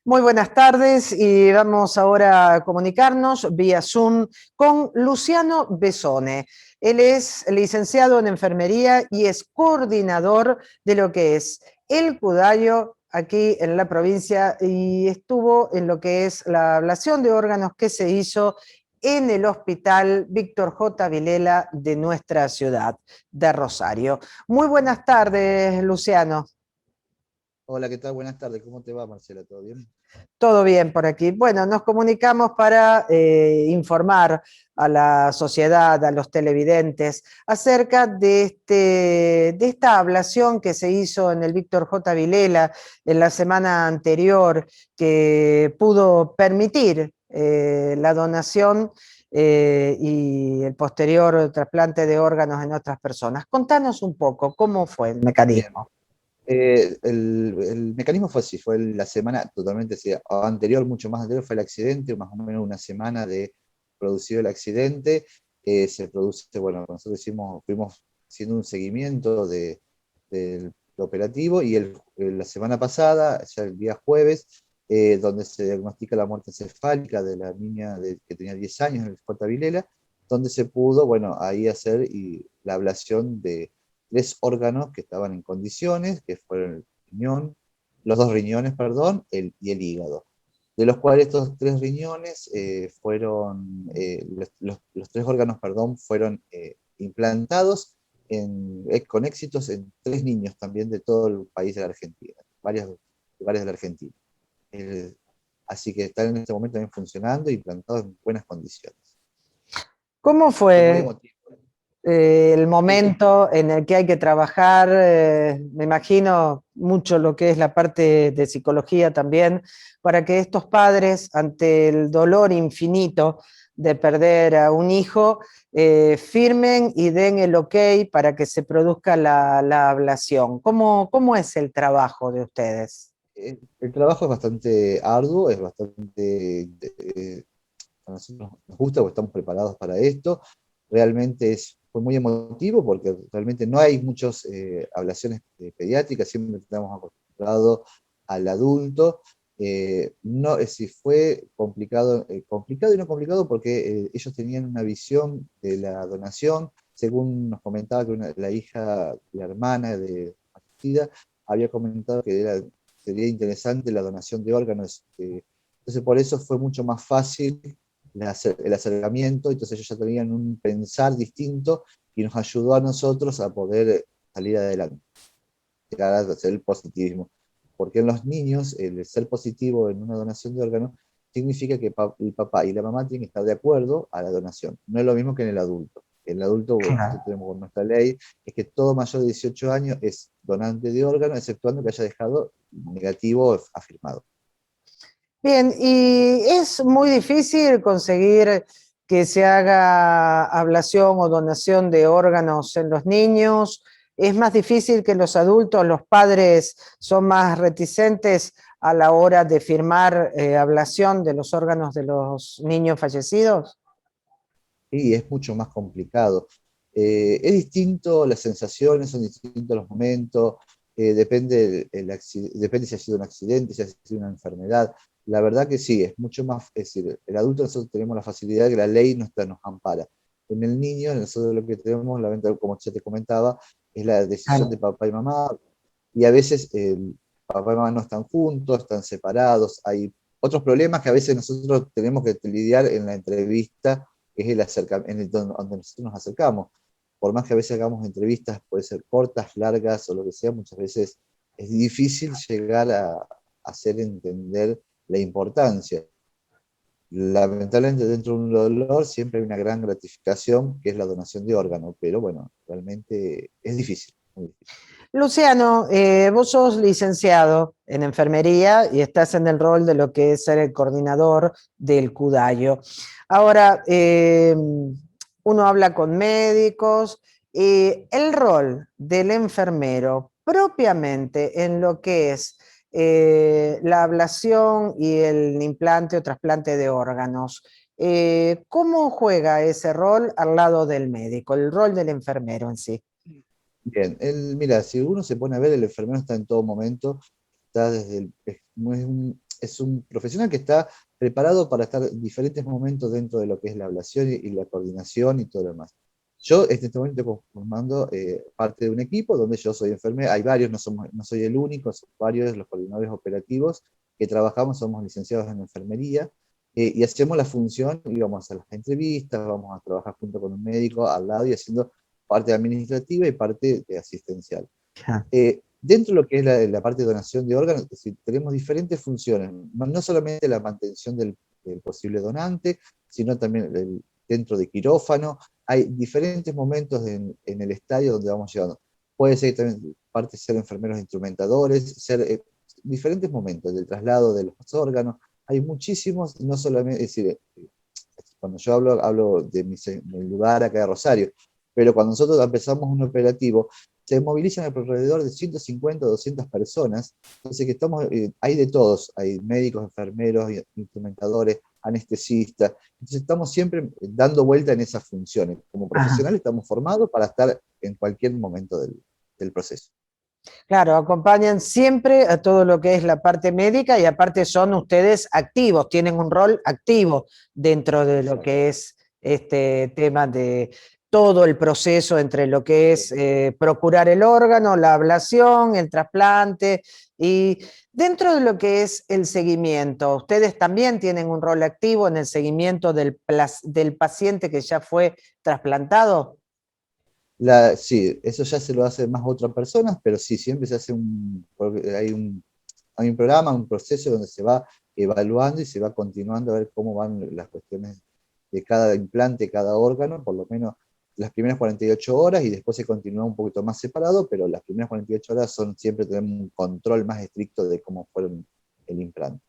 Muy buenas tardes y vamos ahora a comunicarnos vía Zoom con Luciano Besone. Él es licenciado en enfermería y es coordinador de lo que es el Cudayo aquí en la provincia y estuvo en lo que es la ablación de órganos que se hizo en el Hospital Víctor J. Vilela de nuestra ciudad de Rosario. Muy buenas tardes, Luciano. Hola, ¿qué tal? Buenas tardes. ¿Cómo te va, Marcela? ¿Todo bien? Todo bien por aquí. Bueno, nos comunicamos para informar a la sociedad, a los televidentes, acerca de esta ablación que se hizo en el Víctor J. Vilela en la semana anterior, que pudo permitir la donación y el posterior trasplante de órganos en otras personas. Contanos un poco cómo fue el Bien. mecanismo. El mecanismo fue así, fue la semana totalmente sí, anterior, mucho más anterior, fue el accidente, más o menos una semana de producido el accidente. Se produce, bueno, nosotros fuimos haciendo un seguimiento del operativo y la semana pasada, ya el día jueves, donde se diagnostica la muerte encefálica de la niña que tenía 10 años en el J. Vilela, donde se pudo, bueno, ahí hacer la ablación de tres órganos que estaban en condiciones, que fueron el riñón, los dos riñones, perdón, y el hígado. De los cuales estos tres riñones los tres órganos, perdón, fueron implantados con éxitos en tres niños también de todo el país de la Argentina, varios lugares de la Argentina. Eh, Así que están en este momento también funcionando y implantados en buenas condiciones. ¿Cómo Fue muy fue emotivo. el Sí, sí. momento en el que hay que trabajar? Me imagino mucho lo que es la parte de psicología también, para que estos padres, ante el dolor infinito de perder a un hijo, firmen y den el ok para que se produzca la ablación. ¿Cómo es el trabajo de ustedes? El trabajo es bastante arduo, es bastante a nosotros nos gusta porque estamos preparados para esto. Realmente fue muy emotivo porque realmente no hay muchas ablaciones pediátricas, siempre estamos acostumbrados al adulto. No, si fue complicado, complicado y no complicado porque ellos tenían una visión de la donación, según nos comentaba que la hija, la hermana de asistida, había comentado que sería interesante la donación de órganos. Entonces por eso fue mucho más fácil el acercamiento, entonces ellos ya tenían un pensar distinto y nos ayudó a nosotros a poder salir adelante, llegar a hacer el positivismo. Porque en los niños, el ser positivo en una donación de órganos significa que el papá y la mamá tienen que estar de acuerdo a la donación. No es lo mismo que en el adulto. En el adulto, bueno, nosotros Claro. tenemos con nuestra ley, es que todo mayor de 18 años es donante de órganos, exceptuando que haya dejado negativo afirmado. Bien, y es muy difícil conseguir que se haga ablación o donación de órganos en los niños. Es más difícil que los adultos, los padres son más reticentes a la hora de firmar ablación de los órganos de los niños fallecidos. Sí, es mucho más complicado. Es distinto, las sensaciones son distintos los momentos, depende si ha sido un accidente, si ha sido una enfermedad. La verdad que sí, es mucho más, es decir, el adulto nosotros tenemos la facilidad de que la ley nos ampara. En el niño, nosotros lo que tenemos, como ya te comentaba, es la decisión de Claro. papá y mamá, y a veces papá y mamá no están juntos, están separados, hay otros problemas que a veces nosotros tenemos que lidiar en la entrevista, que es donde nosotros nos acercamos. Por más que a veces hagamos entrevistas, puede ser cortas, largas o lo que sea, muchas veces es difícil llegar a hacer entender la importancia. Lamentablemente dentro de un dolor siempre hay una gran gratificación que es la donación de órganos, pero bueno, realmente es difícil, muy difícil. Luciano, vos sos licenciado en enfermería y estás en el rol de lo que es ser el coordinador del Cudayo. Ahora, uno habla con médicos y el rol del enfermero propiamente en lo que es la ablación y el implante o trasplante de órganos. ¿Cómo juega ese rol al lado del médico, el rol del enfermero en sí? Bien, mira, si uno se pone a ver, el enfermero está en todo momento, está desde es un profesional que está preparado para estar en diferentes momentos dentro de lo que es la ablación y la coordinación y todo lo demás. Yo en este momento estoy formando parte de un equipo donde yo soy enfermero, hay varios, no soy el único, son varios los coordinadores operativos que trabajamos, somos licenciados en enfermería, y hacemos la función, y vamos a hacer las entrevistas, vamos a trabajar junto con un médico al lado y haciendo parte administrativa y parte asistencial. Dentro de lo que es la parte de donación de órganos, es decir, tenemos diferentes funciones, no solamente la mantención del posible donante, sino también dentro de quirófano, hay diferentes momentos en el estadio donde vamos llegando. Puede ser también parte de ser enfermeros instrumentadores, ser diferentes momentos del traslado de los órganos, hay muchísimos, no solamente, es decir, cuando yo hablo de mi lugar acá de Rosario, pero cuando nosotros empezamos un operativo, se movilizan alrededor de 150 o 200 personas, entonces que hay de todos, hay médicos, enfermeros, instrumentadores, anestesistas, entonces estamos siempre dando vuelta en esas funciones. Como profesionales estamos formados para estar en cualquier momento del proceso. Claro, acompañan siempre a todo lo que es la parte médica y aparte son ustedes activos, tienen un rol activo dentro de lo que es este tema de todo el proceso entre lo que es procurar el órgano, la ablación, el trasplante y dentro de lo que es el seguimiento. ¿Ustedes también tienen un rol activo en el seguimiento del paciente que ya fue trasplantado? Sí, eso ya se lo hace más otras personas, pero sí, siempre se hace hay un programa, un proceso donde se va evaluando y se va continuando a ver cómo van las cuestiones de cada implante, cada órgano, por lo menos las primeras 48 horas y después se continúa un poquito más separado, pero las primeras 48 horas son siempre tener un control más estricto de cómo fueron el implante.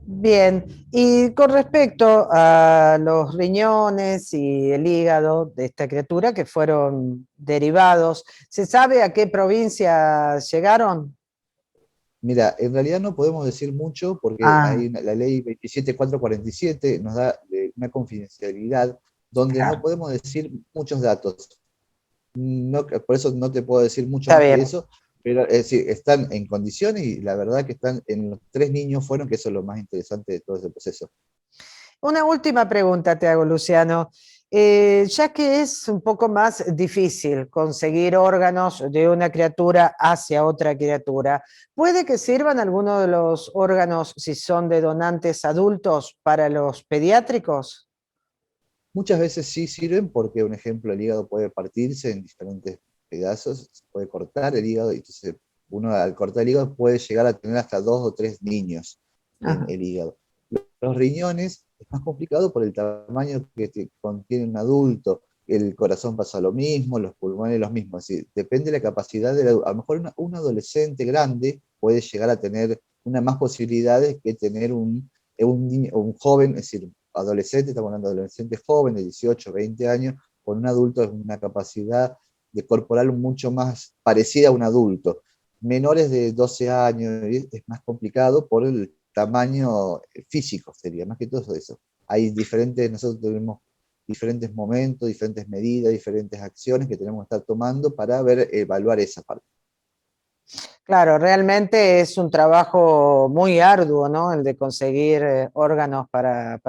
Bien, y con respecto a los riñones y el hígado de esta criatura que fueron derivados, ¿se sabe a qué provincia llegaron? Mira, en realidad no podemos decir mucho porque Ah, la ley 27447 nos da una confidencialidad donde no claro, podemos decir muchos datos. No, por eso no te puedo decir mucho está más que bien. eso, pero es decir, están en condiciones y la verdad que están en los 3 niños fueron, que eso es lo más interesante de todo ese proceso. Una última pregunta te hago, Luciano. Ya que es un poco más difícil conseguir órganos de una criatura hacia otra criatura, ¿puede que sirvan algunos de los órganos, si son de donantes adultos, para los pediátricos? Muchas veces sí sirven porque, un ejemplo, el hígado puede partirse en diferentes pedazos, se puede cortar el hígado y entonces uno al cortar el hígado puede llegar a tener hasta 2 o 3 niños en Ajá. el hígado. Los riñones es más complicado por el tamaño que contiene un adulto, el corazón pasa lo mismo, los pulmones lo mismo, así, depende de la capacidad a lo mejor un adolescente grande puede llegar a tener una más posibilidades que tener un joven, es decir, adolescente, estamos hablando de adolescentes jóvenes de 18, 20 años, con un adulto es una capacidad de corporal mucho más parecida a un adulto. Menores de 12 años es más complicado por el tamaño físico, sería más que todo eso. Nosotros tenemos diferentes momentos, diferentes medidas, diferentes acciones que tenemos que estar tomando para evaluar esa parte. Claro, realmente es un trabajo muy arduo, ¿no? El de conseguir órganos para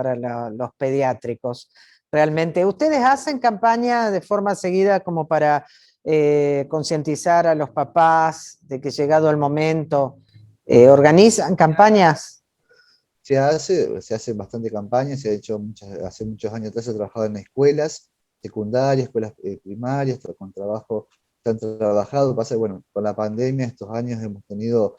los pediátricos. Realmente, ¿ustedes hacen campaña de forma seguida como para concientizar a los papás de que llegado el momento, organizan campañas? Se hace bastante campaña, se ha hecho hace muchos años atrás. He trabajado en escuelas secundarias, escuelas primarias, con trabajo, se han trabajado. Pasa, bueno, con la pandemia estos años hemos tenido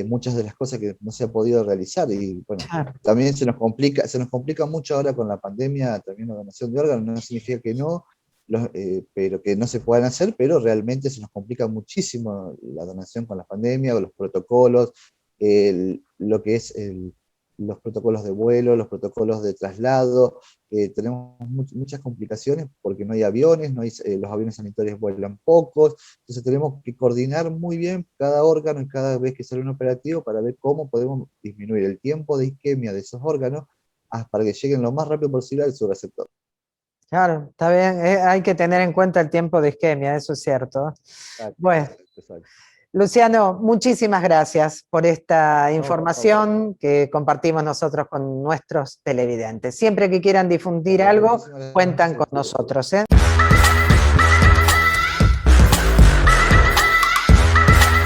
muchas de las cosas que no se ha podido realizar y bueno, Claro. también se nos complica mucho ahora con la pandemia, también la donación de órganos, no significa que no, pero que no se puedan hacer, pero realmente se nos complica muchísimo la donación con la pandemia, o los protocolos, lo que es los protocolos de vuelo, los protocolos de traslado. Tenemos muchas complicaciones porque no hay aviones, los aviones sanitarios vuelan pocos, entonces tenemos que coordinar muy bien cada órgano y cada vez que sale un operativo para ver cómo podemos disminuir el tiempo de isquemia de esos órganos para que lleguen lo más rápido posible al su receptor. Claro, está bien, hay que tener en cuenta el tiempo de isquemia, eso es cierto. Exacto, Bueno. exacto, exacto. Luciano, muchísimas gracias por esta No, información que compartimos nosotros con nuestros televidentes. Siempre que quieran difundir algo, muchísimas cuentan gracias a con ustedes. nosotros, ¿eh?